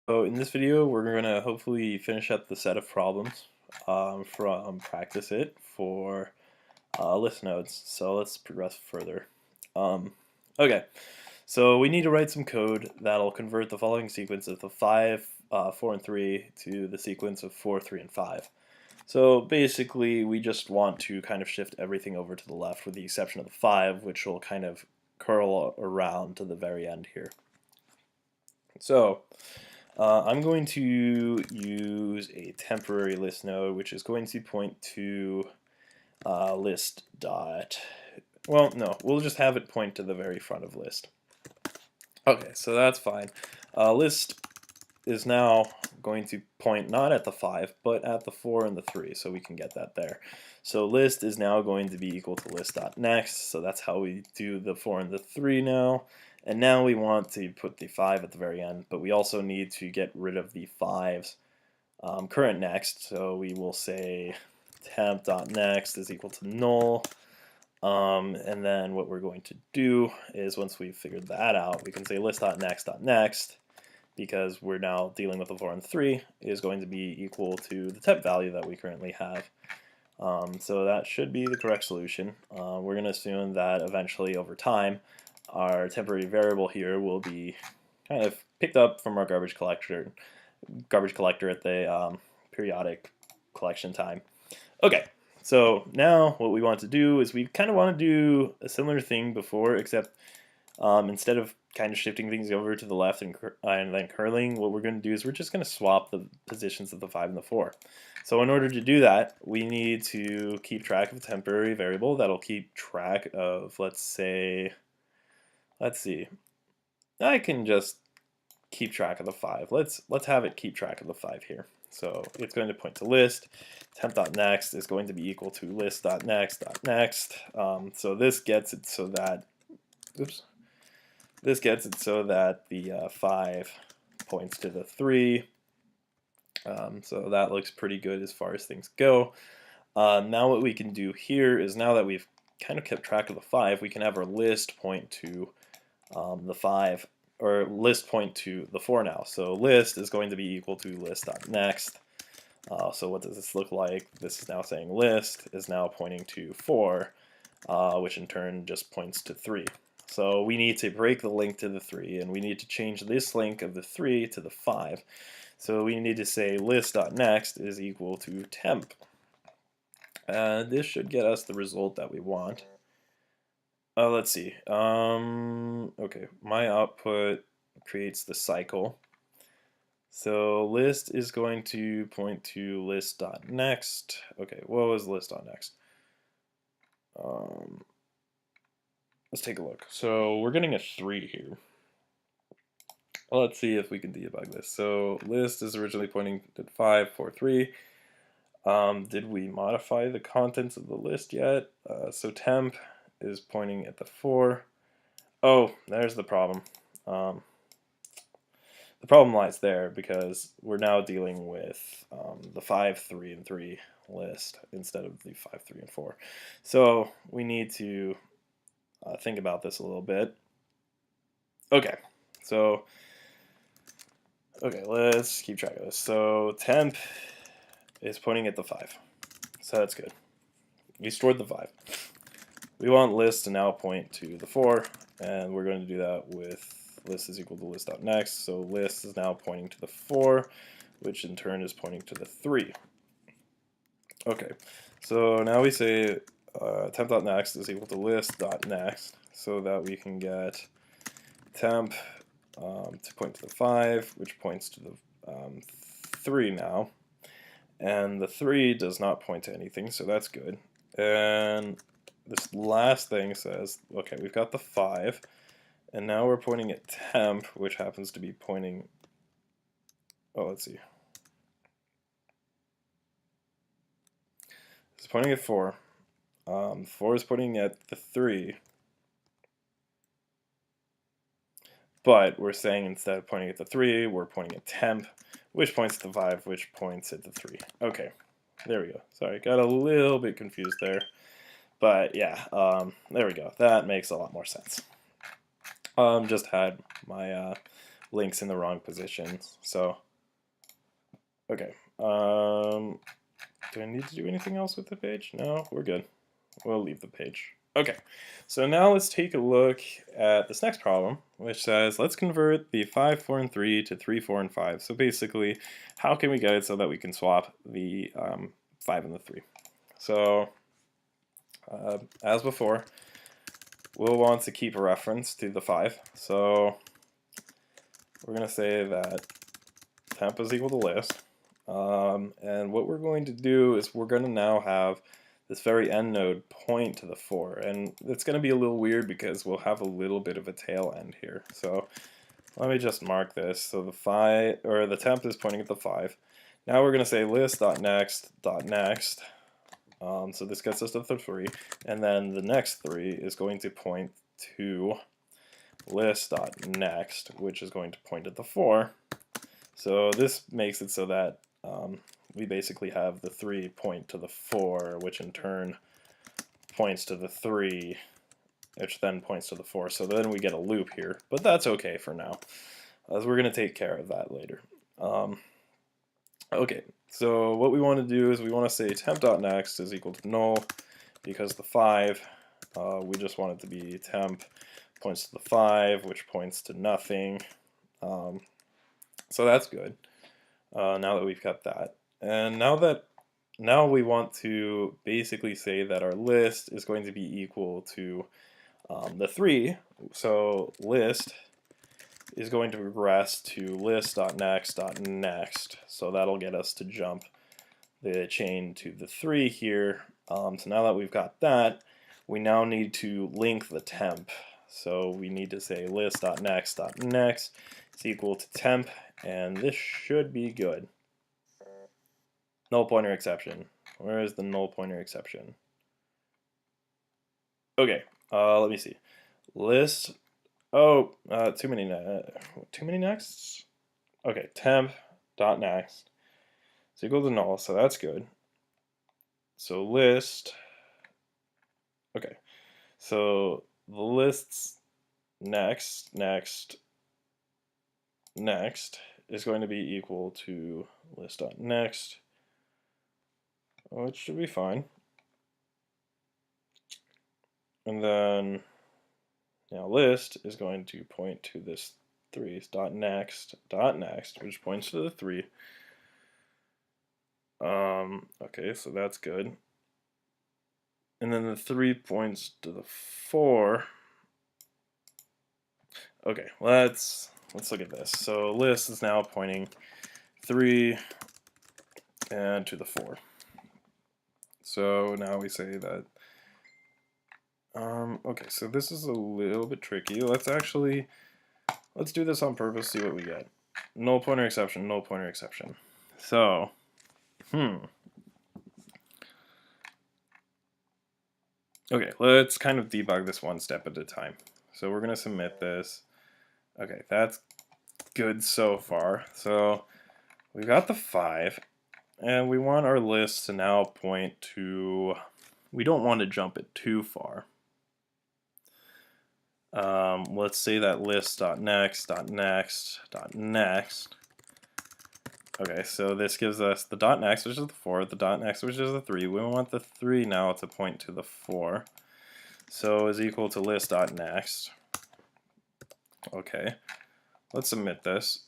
So in this video, we're going to hopefully finish up the set of problems from Practice It for list nodes. So let's progress further. Um, okay, so we need to write some code that'll convert the following sequence of the 5, 4, and 3 to the sequence of 4, 3, and 5. So basically, we just want to kind of shift everything over to the left with the exception of the 5, which will kind of curl around to the very end here. So I'm going to use a temporary list node, which is going to point to list dot. Well, no, we'll just have it point to the very front of list. Okay, so that's fine. List is now going to point not at the 5, but at the 4 and the 3, so we can get that there. So list is now going to be equal to list.next, so that's how we do the 4 and the 3 now. And now we want to put the 5 at the very end, but we also need to get rid of the 5's current next, so we will say temp.next is equal to null. And then what we're going to do is once we've figured that out, we can say list.next.next, because we're now dealing with the 4 and 3, is going to be equal to the temp value that we currently have. So that should be the correct solution. We're going to assume that eventually over time our temporary variable here will be kind of picked up from our garbage collector at the periodic collection time. Okay, so now what we want to do is we kind of want to do a similar thing before, except instead of kind of shifting things over to the left and then curling, what we're going to do is we're just going to swap the positions of the 5 and the 4. So in order to do that, we need to keep track of a temporary variable that'll keep track of, let's see, I can just keep track of the 5. Let's have it keep track of the 5 here. So it's going to point to list. Temp.next is going to be equal to list.next.next. So this gets it so that, this gets it so that the 5 points to the 3. So that looks pretty good as far as things go. Now what we can do here is, now that we've kind of kept track of the 5, we can have our list point to the 5, or list point to the 4 now. So list is going to be equal to list.next. So what does this look like? This is now saying list is now pointing to 4, which in turn just points to 3. So we need to break the link to the 3, and we need to change this link of the 3 to the 5. So we need to say list.next is equal to temp. This should get us the result that we want. Let's see. Okay, my output creates the cycle. So list is going to point to list.next. Okay, what was list.next? Let's take a look. So we're getting a 3 here. Well, let's see if we can debug this. So list is originally pointing to 5, 4, 3. Did we modify the contents of the list yet? So temp is pointing at the 4. Oh, there's the problem. The problem lies there because we're now dealing with the 5, 3, and 3 list instead of the 5, 3, and 4. So we need to think about this a little bit. Okay, so let's keep track of this. So temp is pointing at the 5, so that's good. We stored the 5. We want list to now point to the 4, and we're going to do that with list is equal to list.next. So list is now pointing to the 4, which in turn is pointing to the 3. Okay, so now we say temp.next is equal to list.next, so that we can get temp to point to the 5, which points to the 3 now. And the 3 does not point to anything, so that's good. And this last thing says, okay, we've got the 5, and now we're pointing at temp, which happens to be pointing, oh, let's see. It's pointing at 4. 4 is pointing at the 3. But we're saying instead of pointing at the 3, we're pointing at temp, which points at the 5, which points at the 3. Okay, there we go. Sorry, got a little bit confused there. But yeah, there we go. That makes a lot more sense. Just had my links in the wrong positions. So, okay. Do I need to do anything else with the page? No, we're good. We'll leave the page. Okay, so now let's take a look at this next problem, which says let's convert the 5, 4, and 3 to 3, 4, and 5. So basically, how can we get it so that we can swap the 5 and the 3? So, as before, we'll want to keep a reference to the 5. So we're going to say that temp is equal to list. And what we're going to do is we're going to now have this very end node point to the 4. And it's going to be a little weird because we'll have a little bit of a tail end here. So let me just mark this. So the 5, or the temp is pointing at the 5. Now we're going to say list.next. So this gets us to the 3, and then the next 3 is going to point to list.next, which is going to point at the 4. So this makes it so that we basically have the 3 point to the 4, which in turn points to the 3, which then points to the 4. So then we get a loop here, but that's okay for now, as we're going to take care of that later. Okay, so what we want to do is we want to say temp.next is equal to null, because the 5, we just want it to be temp points to the 5, which points to nothing. So that's good. Now that we've got that, and now we want to basically say that our list is going to be equal to the 3. So list is going to regress to list.next.next. So that'll get us to jump the chain to the 3 here. So now that we've got that, we now need to link the temp. So we need to say list.next.next is equal to temp, and this should be good. Null pointer exception. Where is the null pointer exception? Okay, let me see. List. Oh, too many nexts. Okay, temp dot next is equal to null, so that's good. So list. Okay, so the lists next is going to be equal to list.next, which should be fine. And then now list is going to point to this 3 .next, which points to the 3. Okay, so that's good. And then the 3 points to the 4. Okay, let's look at this. So list is now pointing 3 and to the 4. So now we say that okay, so this is a little bit tricky. Let's do this on purpose, see what we get. Null pointer exception, null pointer exception. So, okay, let's kind of debug this one step at a time. So we're going to submit this. Okay, that's good so far. So we've got the 5, and we want our list to now point to, we don't want to jump it too far. Let's say that list.next. Okay, so this gives us the .next, which is the 4, the .next, which is the 3. We want the 3 now to point to the 4. So is equal to list.next. Okay, let's submit this,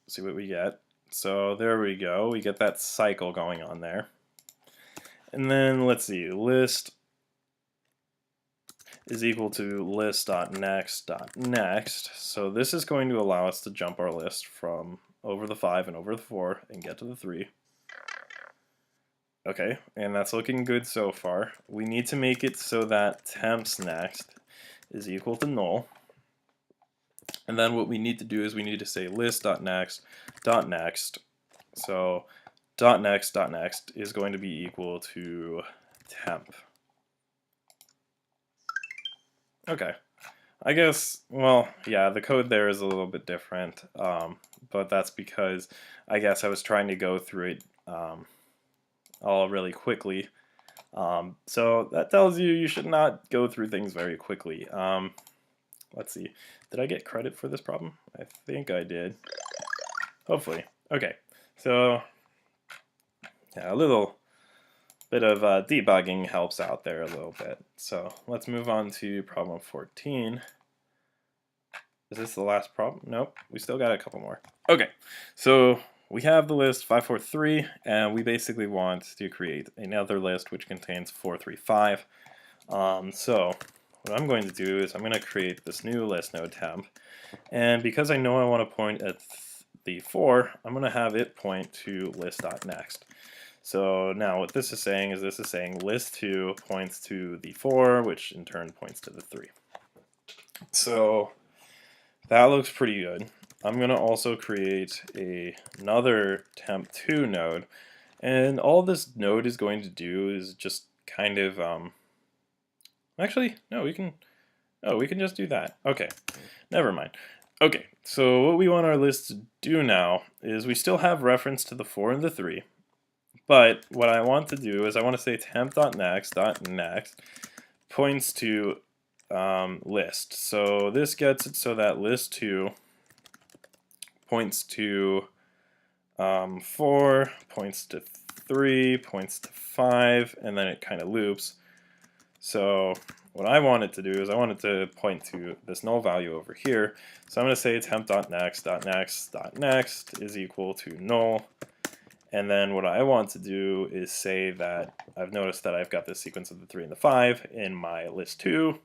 see what we get. So there we go, we get that cycle going on there. And then let's see, list is equal to list.next. So this is going to allow us to jump our list from over the 5 and over the 4 and get to the 3. Okay, and that's looking good so far. We need to make it so that temps next is equal to null. And then what we need to do is we need to say list.next. So .next is going to be equal to temp. Okay, I guess, well, yeah, the code there is a little bit different, but that's because I guess I was trying to go through it all really quickly. So that tells you should not go through things very quickly. let's see. Did I get credit for this problem? I think I did. Hopefully. Okay, so yeah, a little bit of debugging helps out there a little bit. So let's move on to problem 14. Is this the last problem? Nope, we still got a couple more. Okay, so we have the list 543, and we basically want to create another list which contains 435. So what I'm going to do is I'm going to create this new list node temp, and because I know I want to point at the 4, I'm going to have it point to list.next. So now what this is saying list2 points to the 4, which in turn points to the 3. So that looks pretty good. I'm going to also create another temp2 node, and all this node is going to do is just kind of actually no, we can just do that. Okay, never mind. Okay, so what we want our list to do now is we still have reference to the 4 and the 3, but what I want to do is I want to say temp.next points to list. So this gets it so that list2 points to 4, points to 3, points to 5, and then it kind of loops. So what I want it to do is I want it to point to this null value over here. So I'm going to say temp.next is equal to null. And then what I want to do is say that I've noticed that I've got this sequence of the 3 and the 5 in my list2.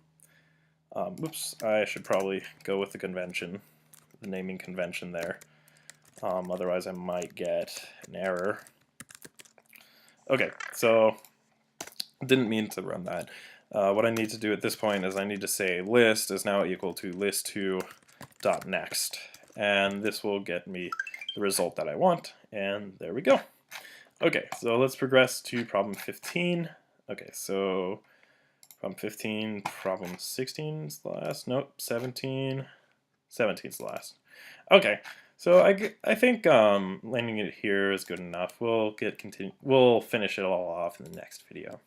Oops, I should probably go with the convention, the naming convention there. Otherwise I might get an error. Okay, so didn't mean to run that. What I need to do at this point is I need to say list is now equal to list2.next, and this will get me the result that I want, and there we go. Okay, so let's progress to problem 15. Okay, so problem 15, problem 16 is the last. Nope, 17. 17 is the last. Okay, so I think landing it here is good enough. We'll finish it all off in the next video.